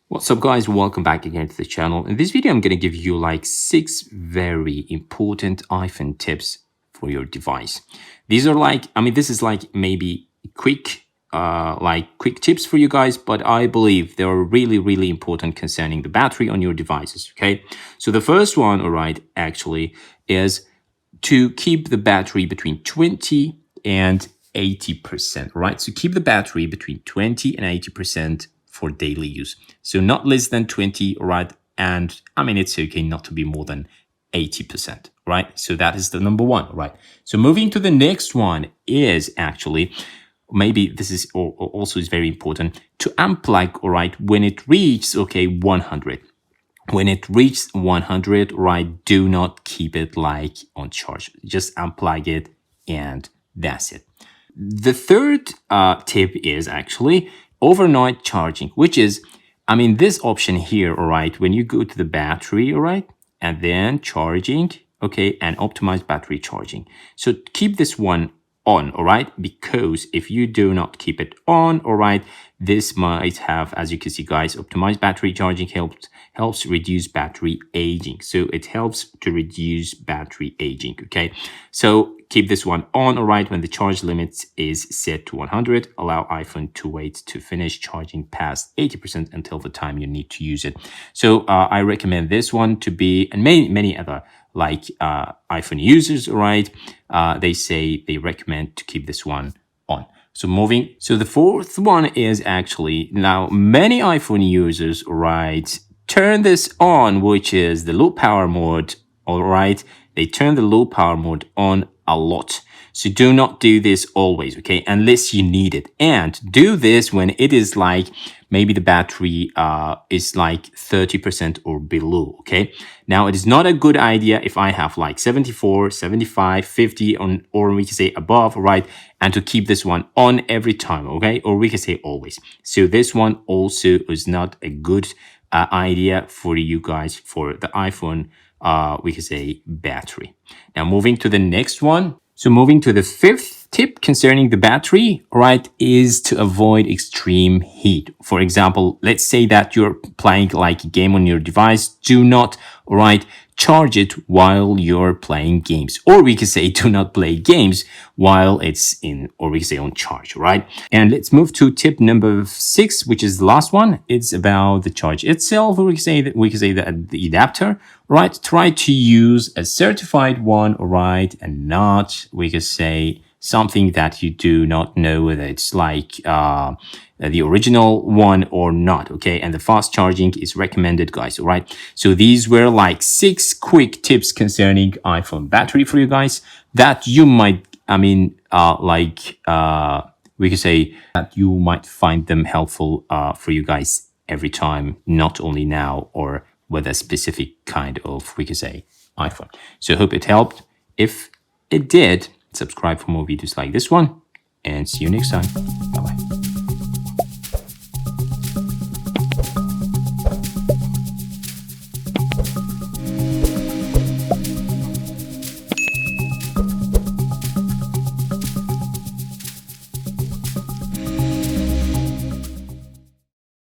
What's up guys, welcome back again to the channel. In this video I'm going to give you like 6 very important iPhone tips for your device. These are like, this is like maybe quick tips for you guys, but I believe they're really important concerning the battery on your devices. Okay, so the first one, all right, actually is to keep the battery between 20 and 80%, right? So keep the battery between 20 and 80% for daily use. So not less than 20, right? And it's okay not to be more than 80%, right? So that is the number one, right? So moving to the next one is actually, maybe this is also is very important, to unplug, all right, when it reaches, 100. When it reaches 100, right, do not keep it like on charge. Just unplug it and that's it. The third tip is actually overnight charging, which is, this option here, all right, when you go to the battery, all right, and then charging, and optimize battery charging. So keep this one on, all right, because if you do not keep it on, all right, this might have, as you can see guys, optimized battery charging helps reduce battery aging. So it helps to reduce battery aging. Okay, so keep this one on, all right, when the charge limit is set to 100. Allow iPhone to wait to finish charging past 80% until the time you need to use it. So I recommend this one to be, and many other like iPhone users, right? They say they recommend to keep this one on. So the fourth one is actually, now many iPhone users, right, turn this on, which is the low power mode, all right? They turn the low power mode on a lot. So do not do this always, okay, unless you need it. And do this when it is like, maybe the battery is like 30% or below, okay? Now, it is not a good idea if I have like 74, 75, 50, or we can say above, right? And to keep this one on every time, okay? Or we can say always. So this one also is not a good idea for you guys for the iPhone, we can say battery. Now, moving to the next one. So moving to the fifth tip concerning the battery, right, is to avoid extreme heat. For example, let's say that you're playing like a game on your device. Do not, right, charge it while you're playing games. Or we can say do not play games while it's in, or we can say on charge, right? And let's move to tip number 6, which is the last one. It's about the charge itself, or we can say the adapter, right? Try to use a certified one, right, and not, we can say, something that you do not know whether it's like the original one or not, okay? And the fast charging is recommended, guys, all right? So these were like 6 quick tips concerning iPhone battery for you guys that you might, we could say that you might find them helpful for you guys every time, not only now or with a specific kind of, we could say, iPhone. So I hope it helped. If it did, subscribe for more videos like this one, and see you next time.